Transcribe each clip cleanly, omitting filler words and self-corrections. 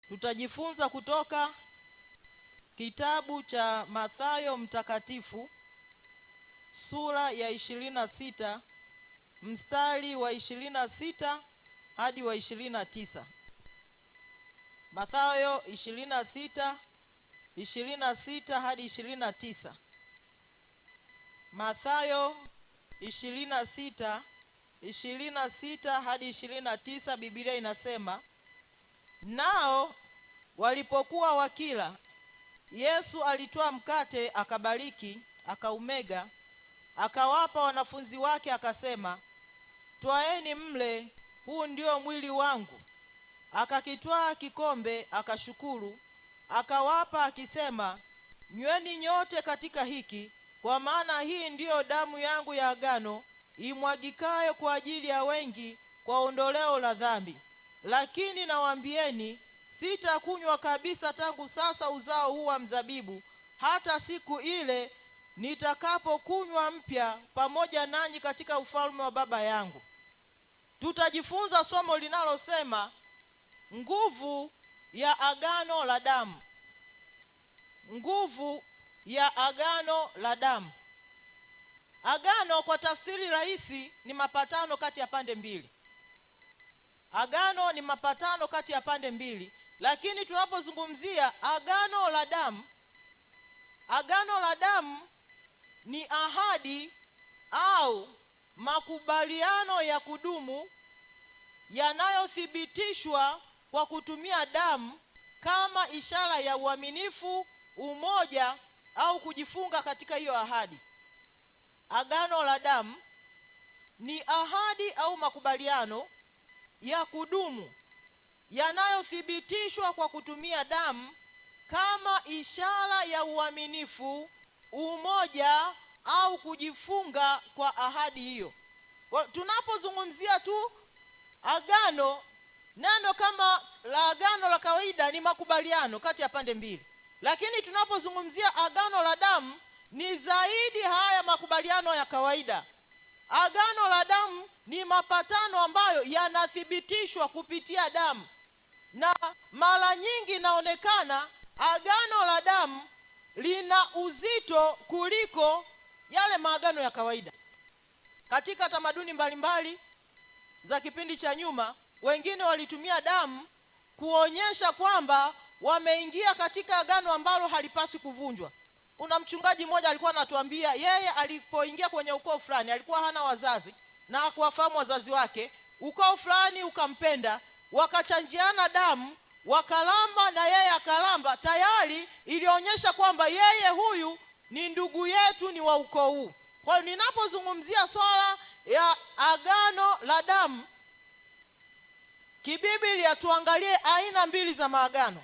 Tutajifunza kutoka kitabu cha Mathayo Mtakatifu sura ya 26 mstari wa 26 hadi wa 29. Mathayo 26 hadi 29. Mathayo 26 hadi 29, Biblia inasema, nao walipokuwa wakila, Yesu alitwaa mkate, akabariki, akaumega, akawapa wanafunzi wake, akasema, twaeni mle, huu ndio mwili wangu. Akakitwaa kikombe, akashukuru, akawapa, akisema, nyweni nyote katika hiki, kwa maana hii ndiyo damu yangu ya agano, imwagikayo kwa ajili ya wengi kwa ondoleo la dhambi. Lakini nawaambieni, sitakunywa kabisa tangu sasa uzao huu wa mzabibu, hata siku ile nitakapokunywa mpya pamoja nanyi katika ufalme wa Baba yangu. Tutajifunza somo linalosema nguvu ya agano la damu. Nguvu ya agano la damu. Agano kwa tafsiri rahisi ni mapatano kati ya pande mbili. Agano ni mapatano kati ya pande mbili, lakini tunapozungumzia agano la damu ni ahadi au makubaliano ya kudumu yanayothibitishwa kwa kutumia damu kama ishara ya uaminifu, umoja au kujifunga katika hiyo ahadi. Agano la damu ni ahadi au makubaliano ya kudumu yanayothibitishwa kwa kutumia damu kama ishara ya uaminifu, umoja au kujifunga kwa ahadi hiyo. Tunapozungumzia tu agano, neno kama la agano la kawaida ni makubaliano kati ya pande mbili, lakini tunapozungumzia agano la damu ni zaidi haya makubaliano ya kawaida. Agano la damu ni mapatano ambayo yanathibitishwa kupitia damu, na mara nyingi inaonekana agano la damu lina uzito kuliko yale maagano ya kawaida. Katika tamaduni mbalimbali za kipindi cha nyuma, wengine walitumia damu kuonyesha kwamba wameingia katika agano ambalo halipaswi kuvunjwa. Kuna mchungaji mmoja alikuwa anatuambia yeye alipoingia kwenye ukoo fulani alikuwa hana wazazi na hakuwafahamu wazazi wake. Ukoo fulani ukampenda, wakachanjiana damu, wakalamba na yeye akalamba. Tayari ilionyesha kwamba yeye huyu ni ndugu yetu, ni wa ukoo huu. Kwa hiyo ninapozungumzia swala ya agano la damu kibiblia, tuangalie aina mbili za maagano.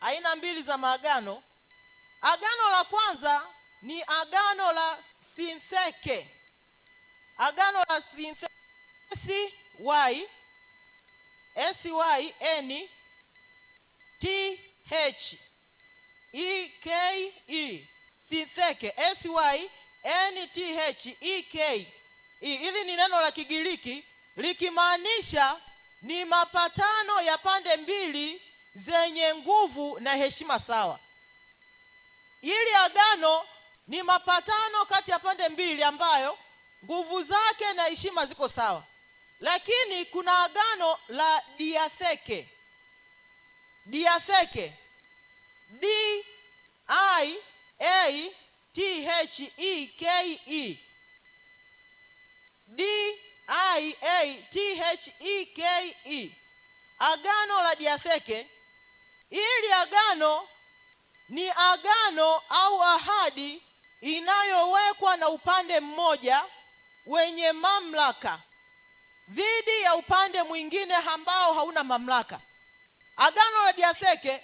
Aina mbili za maagano. Agano la kwanza ni agano la sintheke. Agano la sintheke, S-Y-N-T-H-E-K-E, sintheke, S-Y-N-T-H-E-K-E. Hili ni neno la Kigiriki likimaanisha ni mapatano ya pande mbili zenye nguvu na heshima sawa. Hili agano ni mapatano kati ya pande mbili ambayo nguvu zake na heshima ziko sawa. Lakini kuna agano la diatheke. Diatheke, D-I-A-T-H-E-K-E, D-I-A-T-H-E-K-E. Agano la diatheke, hili agano ni agano au ahadi inayowekwa na upande mmoja wenye mamlaka dhidi ya upande mwingine ambao hauna mamlaka. Agano la diatheke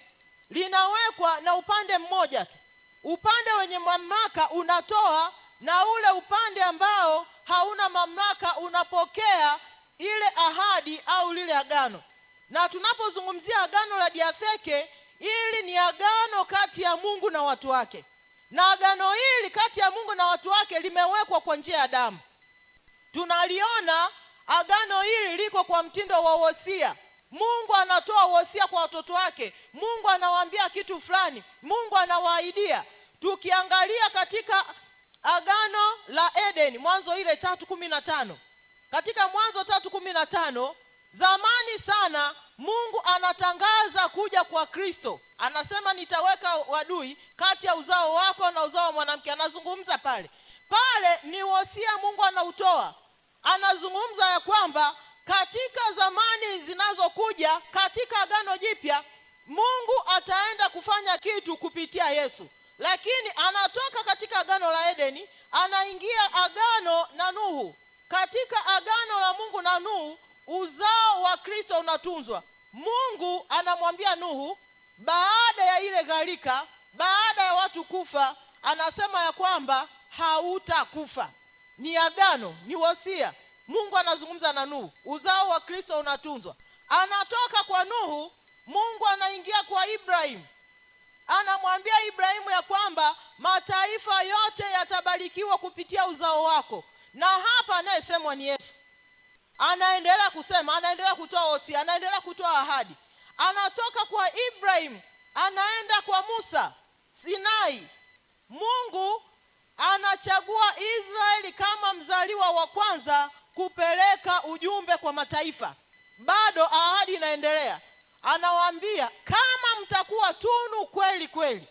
linawekwa na upande mmoja tu. Upande wenye mamlaka unatoa na ule upande ambao hauna mamlaka unapokea ile ahadi au lile agano. Na tunapozungumzia agano la diatheke, hili ni agano kati ya Mungu na watu wake. Na agano hili kati ya Mungu na watu wake limewekwa kwa njia ya damu. Tunaliona agano hili liko kwa mtindo wa wosia. Mungu anatoa wosia kwa watoto wake. Mungu anawaambia kitu fulani, Mungu anawaahidia. Tukiangalia katika agano la Eden, Mwanzo ile 3:15. Katika Mwanzo 3:15, zamani sana Mungu anatangaza kuja kwa Kristo. Anasema nitaweka wadui kati ya uzao wako na uzao wa mwanamke. Anazungumza pale ni wosia Mungu anautoa. Anazungumza ya kwamba katika zamani zinazokuja, katika agano jipya, Mungu ataenda kufanya kitu kupitia Yesu. Lakini anatoka katika agano la Edeni, anaingia agano na Nuhu. Katika agano la Mungu na Nuhu, uzao wa Kristo unatunzwa. Mungu anamwambia Nuhu, baada ya ile gharika, baada ya watu kufa, anasema ya kwamba hautakufa. Ni agano, ni wosia. Mungu anazungumza na Nuhu, uzao wa Kristo unatunzwa. Anatoka kwa Nuhu, Mungu anaingia kwa Ibrahim. Anamwambia Ibrahimu ya kwamba mataifa yote yatabarikiwa kupitia uzao wako. Na hapa anayesemwa ni Yesu. Anaendelea kusema, anaendelea kutoa wosia, anaendelea kutoa ahadi. Anatoka kwa Ibrahim, anaenda kwa Musa Sinai. Mungu anachagua Israeli kama mzaliwa wa kwanza kupeleka ujumbe kwa mataifa. Bado ahadi inaendelea. Anawaambia kama mtakuwa tunu kweli kweli,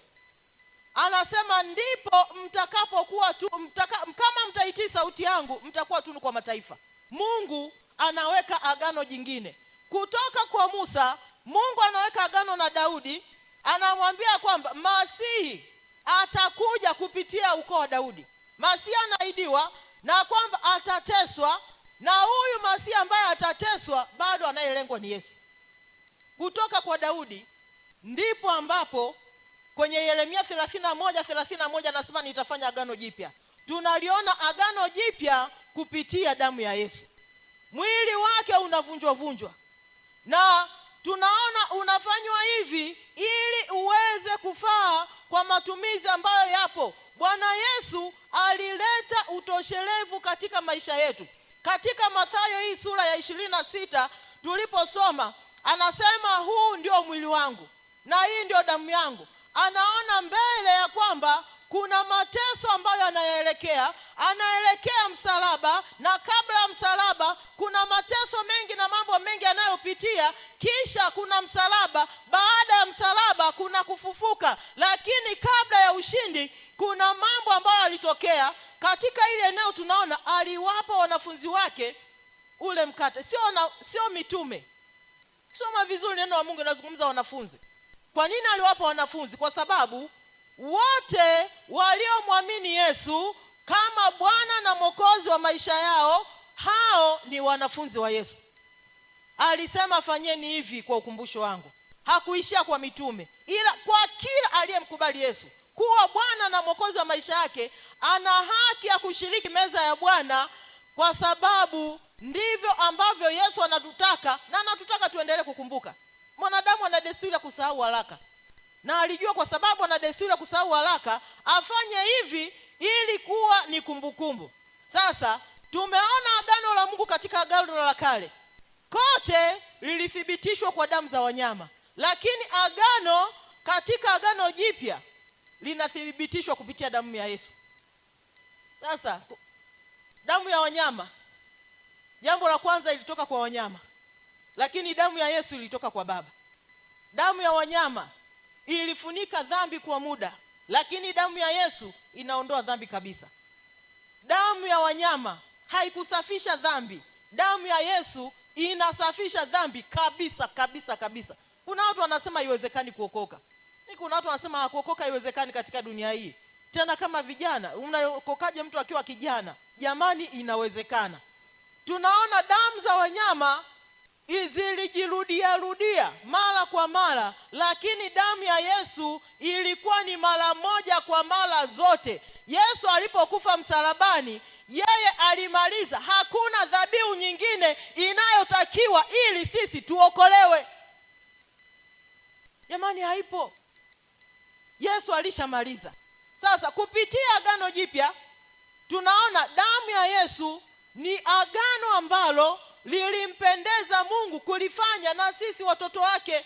anasema ndipo mtakapokuwa kama mtaitii sauti yangu, mtakuwa tunu kwa mataifa. Mungu anaweka agano jingine. Kutoka kwa Musa, Mungu anaweka agano na Daudi. Anamwambia kwamba Masihi atakuja kupitia ukoo wa Daudi. Masihi anaahidiwa na kwamba atateswa, na huyu Masihi ambaye atateswa bado anayelengwa ni Yesu. Kutoka kwa Daudi ndipo ambapo kwenye Yeremia 31:31 anasema nitafanya agano jipya. Tunaliona agano jipya kupitia damu ya Yesu. Mwili wake unavunjwa, na tunaona unafanywa hivi ili uweze kufaa kwa matumizi ambayo yapo. Bwana Yesu alileta utoshelevu katika maisha yetu. Katika Mathayo hii sura ya 26 tuliposoma, anasema huu ndio mwili wangu na hii ndio damu yangu. Anaona mbele ya kwamba kuna mateso ambayo anaelekea msalaba, na kabla ya msalaba kuna mateso mengi na mambo mengi yanayopitia, kisha kuna msalaba, baada ya msalaba kuna kufufuka. Lakini kabla ya ushindi kuna mambo ambayo yalitokea. Katika ile eneo tunaona aliwapa wanafunzi wake ule mkate, sio mitume. Soma vizuri neno la Mungu linazungumza wanafunzi. Kwa nini aliwapa wanafunzi? Kwa sababu wote waliomwamini Yesu kama Bwana na Mwokozi wa maisha yao, hao ni wanafunzi wa Yesu. Alisema fanyeni hivi kwa ukumbusho wangu. Hakuishia kwa mitume, ila kwa kila aliyemkubali Yesu kuwa Bwana na Mwokozi wa maisha yake, ana haki ya kushiriki meza ya Bwana, kwa sababu ndivyo ambavyo Yesu anatutaka, na anatutaka tuendelee kukumbuka. Mwanadamu ana desturi ya kusahau haraka, na alijua kwa sababu ana desturi ya kusahau haraka afanye hivi ili kuwa ni kumbukumbu. Sasa tumeona agano la Mungu katika agano la kale kote lilithibitishwa kwa damu za wanyama, lakini katika agano jipya linathibitishwa kupitia damu ya Yesu. Sasa damu ya wanyama, jambo la kwanza ilitoka kwa wanyama, lakini damu ya Yesu ilitoka kwa Baba. Damu ya wanyama ilifunika dhambi kwa muda, lakini damu ya Yesu inaondoa dhambi kabisa. Damu ya wanyama haikusafisha dhambi, damu ya Yesu inasafisha dhambi kabisa kabisa kabisa. Kuna watu wanasema haiwezekani kuokoka. Kuna watu wanasema kuokoka haiwezekani katika dunia hii. Tena kama vijana, unaokokaje mtu akiwa kijana? Jamani, inawezekana. Tunaona damu za wanyama zilijirudia mara kwa mara, lakini damu ya Yesu ilikuwa ni mara moja kwa mara zote. Yesu alipokufa msalabani, yeye alimaliza. Hakuna dhabihu nyingine inayotakiwa ili sisi tuokolewe. Jamani, haipo. Yesu alishamaliza. Sasa kupitia agano jipya tunaona damu ya Yesu ni agano ambalo lilimpendeza Mungu kulifanya na sisi watoto wake.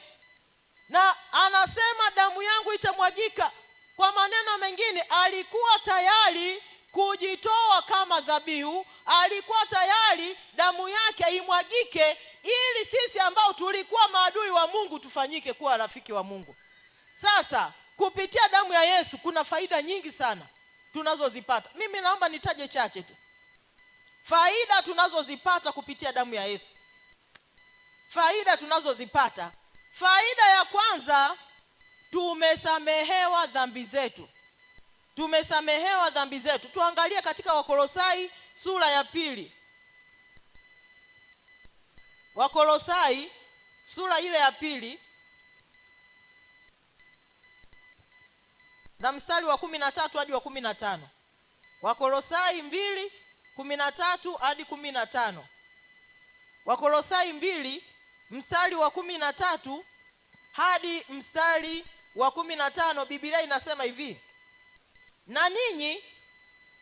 Na anasema damu yangu itamwagika. Kwa maneno mengine, alikuwa tayari kujitoa kama dhabihu, alikuwa tayari damu yake imwagike ili sisi ambao tulikuwa maadui wa Mungu tufanyike kuwa rafiki wa Mungu. Sasa kupitia damu ya Yesu kuna faida nyingi sana tunazozipata. Mimi naomba nitaje chache tu. Faida tunazozipata kupitia damu ya Yesu. Faida tunazozipata. Faida ya kwanza, tumesamehewa dhambi zetu. Tumesamehewa dhambi zetu. Tuangalie katika Wakolosai sura ya 2. Wakolosai sura ile ya 2 na mstari wa 13 hadi wa 15. Wakolosai 2:13 hadi 15. Wakolosai 2 mstari wa 13 hadi mstari wa 15, Biblia inasema hivi: na ninyi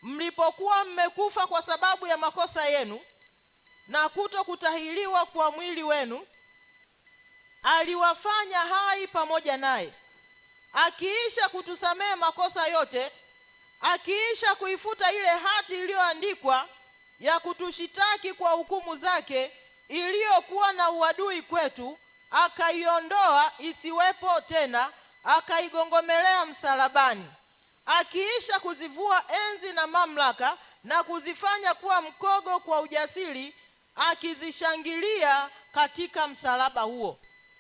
mlipokuwa mmekufa kwa sababu ya makosa yenu na kutokutahiriwa kwa mwili wenu, aliwafanya hai pamoja naye, akiisha kutusamehe makosa yote, akiisha kuifuta ile hati iliyoandikwa ya kutushitaki kwa hukumu zake, iliyokuwa na uadui kwetu, akaiondoa isiwepo tena, akaigongomelea msalabani. Akiisha kuzivua enzi na mamlaka na kuzifanya kuwa mkogo kwa ujasiri, akizishangilia katika msalaba huo.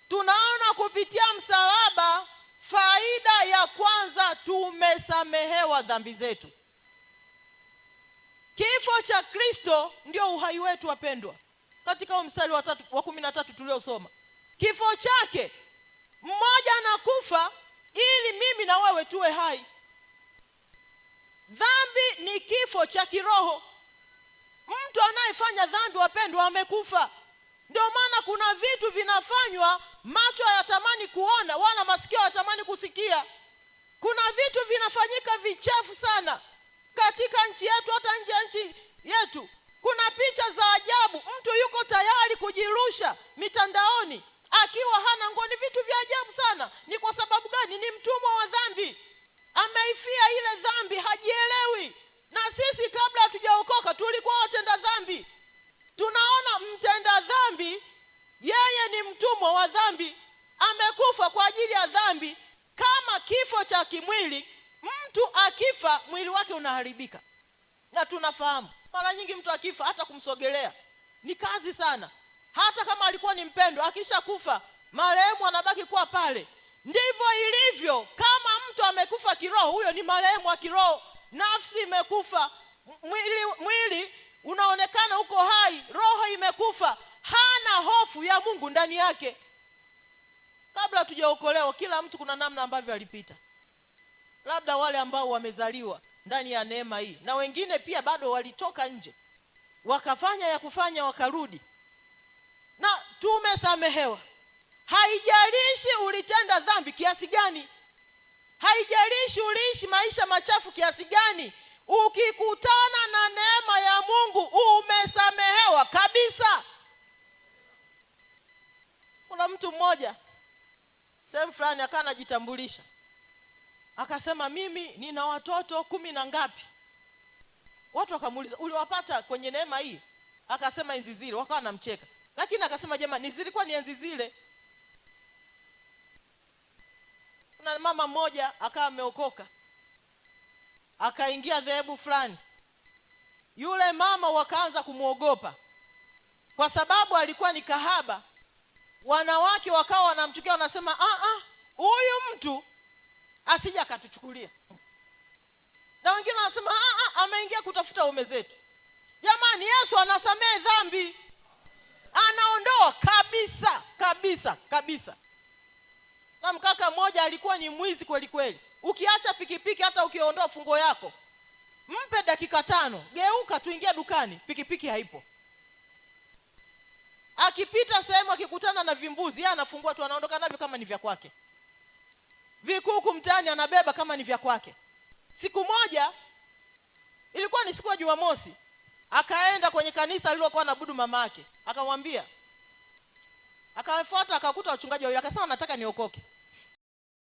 Tunaona kupitia msalaba, faida ya kwanza, tumesamehewa dhambi zetu. Kifo cha Kristo ndio uhai wetu, wapendwa. Katika mstari wa 13 tuliosoma, kifo chake, mmoja anakufa ili mimi na wewe tuwe hai. Dhambi ni kifo cha kiroho. Mtu anayefanya dhambi, wapendwa, amekufa. Ndio maana kuna vitu vinafanywa macho hayatamani kuona wala masikio hayatamani kusikia. Kuna vitu vinafanyika vichafu sana katika nchi yetu, hata nje ya nchi yetu. Kuna picha za ajabu, mtu yuko tayari kujirusha mitandaoni akiwa hana nguo. Ni vitu vya ajabu sana. Ni kwa sababu gani? Ni mtumwa wa dhambi, ameifia ile dhambi, hajielewi. Na sisi kabla hatujaokoka tulikuwa watenda dhambi. Tunaona mtenda dhambi, yeye ni mtumwa wa dhambi, amekufa kwa ajili ya dhambi. Kama kifo cha kimwili, mtu akifa mwili wake unaharibika. Na tunafahamu mara nyingi mtu akifa hata kumsogelea ni kazi sana. Hata kama alikuwa ni mpendwa, akisha kufa marehemu anabaki kuwa pale. Ndivyo ilivyo kama mtu amekufa kiroho, huyo ni marehemu wa kiroho. Nafsi imekufa, mwili unaonekana uko hai, roho imekufa, hana hofu ya Mungu ndani yake. Kabla tujaokolewa, kila mtu kuna namna ambavyo alipita. Labda wale ambao wamezaliwa ndani ya neema hii, na wengine pia bado walitoka nje wakafanya ya kufanya wakarudi. Na tumesamehewa. Haijalishi ulitenda dhambi kiasi gani, haijalishi uliishi maisha machafu kiasi gani, ukikutana na neema ya Mungu umesamehewa kabisa. Kuna mtu mmoja sehemu fulani akawa anajitambulisha, akasema mimi nina watoto 10 na ngapi. Watu wakamuuliza, uliwapata kwenye neema hii? Akasema enzi zile. Wakawa wanamcheka, lakini akasema jamani, zilikuwa ni enzi zile. Kuna mama mmoja akawa ameokoka, akaingia dhehebu fulani. Yule mama wakaanza kumuogopa kwa sababu alikuwa ni kahaba. Wanawake wakawa wanamchukia, wanasema huyu mtu asija akatuchukulia. Na wengine wanasema ameingia kutafuta ume zetu. Jamani, Yesu anasamehe dhambi, anaondoa kabisa kabisa kabisa. Na mkaka mmoja alikuwa ni mwizi kweli kweli. Ukiacha pikipiki, hata ukiondoa fungo yako, mpe dakika 5, geuka tuingia dukani, pikipiki haipo. Akipita sehemu akikutana na vimbuzi, yeye anafungua tu, anaondoka navyo kama ni vya kwake. Vikuku mtaani anabeba kama ni vya kwake. Siku moja, ilikuwa ni siku ya Jumamosi, akaenda kwenye kanisa alilokuwa anaabudu mamake, akamwambia, akawafuata akakuta wachungaji wawili, akasema nataka niokoke.